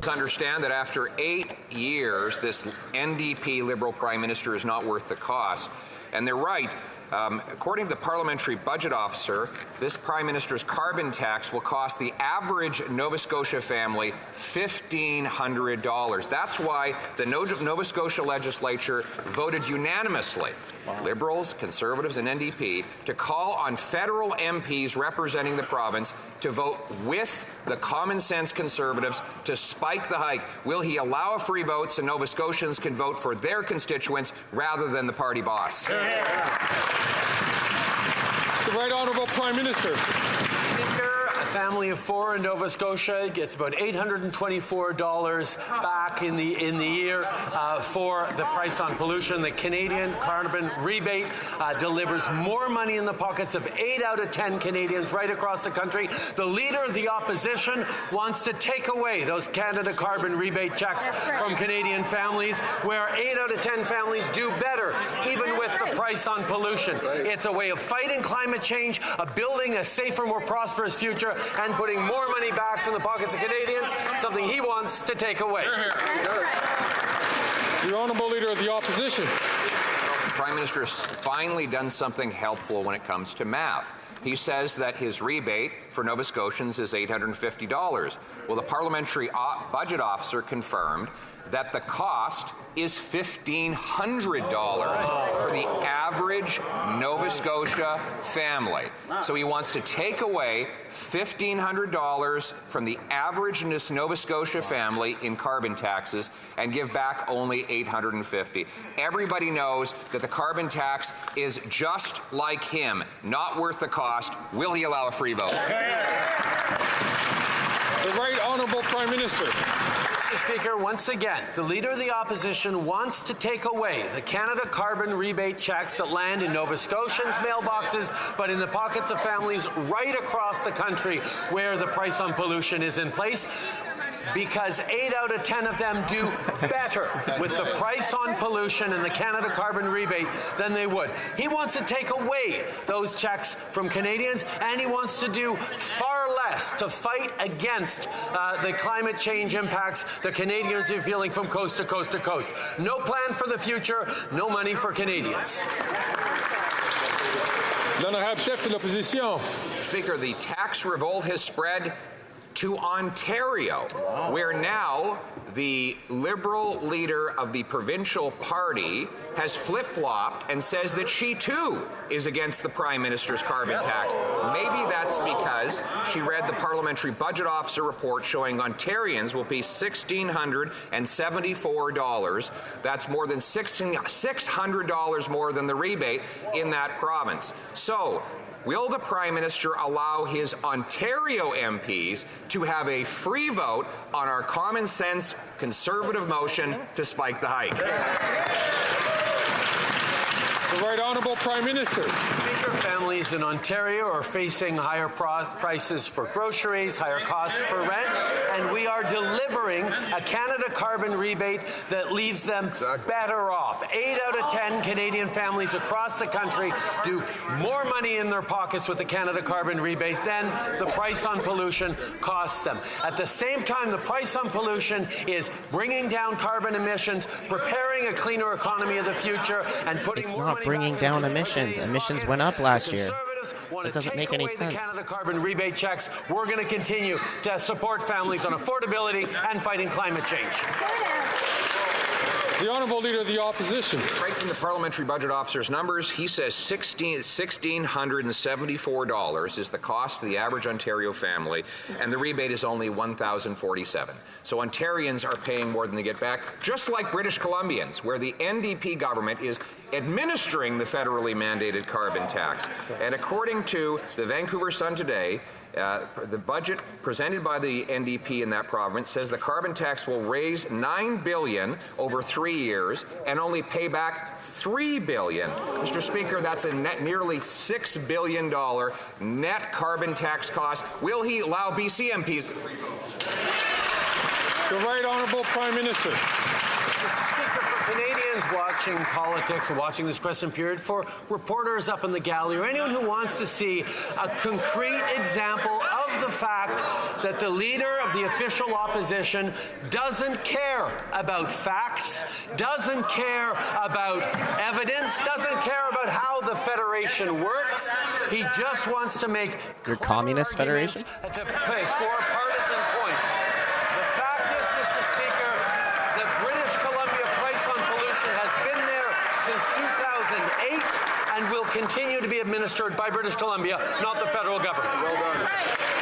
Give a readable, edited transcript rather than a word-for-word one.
Understand that after 8 years, this NDP Liberal Prime Minister is not worth the cost. And they're right. According to the Parliamentary Budget Officer, this Prime Minister's carbon tax will cost the average Nova Scotia family $1,500. That's why the Nova Scotia legislature voted unanimously, Liberals, Conservatives and NDP, to call on federal MPs representing the province to vote with the common sense Conservatives to spike the hike. Will he allow a free vote so Nova Scotians can vote for their constituents rather than the party boss? The Right Honourable Prime Minister. A family of 4 in Nova Scotia gets about $824 back in the year for the price on pollution. The Canadian carbon rebate delivers more money in the pockets of 8 out of 10 Canadians right across the country. The Leader of the Opposition wants to take away those Canada carbon rebate checks from Canadian families, where 8 out of 10 families do better, even with the price on pollution. It's a way of fighting climate change, of building a safer, more prosperous future, and putting more money back in the pockets of Canadians, something he wants to take away. The Honourable Leader of the Opposition. The Prime Minister has finally done something helpful when it comes to math. He says that his rebate for Nova Scotians is $850. Well, the Parliamentary Budget Officer confirmed that the cost is $1,500 for the average Nova Scotia family. So he wants to take away $1,500 from the average Nova Scotia family in carbon taxes and give back only $850. Everybody knows that the carbon tax is just like him, not worth the cost. Will he allow a free vote? The Right Honourable Prime Minister. Mr. Speaker, once again, the Leader of the Opposition wants to take away the Canada carbon rebate checks that land in Nova Scotians' mailboxes, but in the pockets of families right across the country where the price on pollution is in place, because 8 out of 10 of them do better with the price on pollution and the Canada carbon rebate than they would. He wants to take away those checks from Canadians, and he wants to do far less to fight against the climate change impacts the Canadians are feeling from coast to coast to coast. No plan for the future, no money for Canadians. L'honorable chef de l'opposition. Speaker, the tax revolt has spread to Ontario, where now the Liberal leader of the provincial party has flip-flopped and says that she too is against the Prime Minister's carbon tax. Maybe that's because she read the Parliamentary Budget Officer report showing Ontarians will pay $1,674. That's more than $600 more than the rebate in that province. So, will the Prime Minister allow his Ontario MPs to have a free vote on our common sense Conservative motion to spike the hike? The Right Honourable Prime Minister. Speaker, families in Ontario are facing higher prices for groceries, higher costs for rent, and we are delivering a Canada carbon rebate that leaves them better off. 8 out of 10 Canadian families across the country do more money in their pockets with the Canada carbon rebate than the price on pollution costs them. At the same time, the price on pollution is bringing down carbon emissions, preparing a cleaner economy of the future, and putting more money bringing down emissions. Emissions went up last year. It doesn't make any sense. Canada carbon rebate checks. We're going to continue to support families on affordability and fighting climate change. The Honourable Leader of the Opposition. Right from the Parliamentary Budget Officer's numbers, he says $1,674 is the cost of the average Ontario family, and the rebate is only $1,047. So Ontarians are paying more than they get back, just like British Columbians, where the NDP government is administering the federally mandated carbon tax. And according to the Vancouver Sun today, the budget presented by the NDP in that province says the carbon tax will raise $9 billion over 3 years and only pay back $3 billion. Mr. Speaker, that's a net nearly $6 billion net carbon tax cost. Will he allow BC MPs? The Right Honourable Prime Minister. Mr. Speaker, for Canadians watching politics and watching this question period, for reporters up in the gallery, or anyone who wants to see a concrete example of of the fact that the leader of the official opposition doesn't care about facts, doesn't care about evidence, doesn't care about how the Federation works. He just wants to make Your communist federation? to score partisan points. The fact is, Mr. Speaker, that British Columbia price on pollution has been there since 2008 and will continue to be administered by British Columbia, not the federal government. Well done.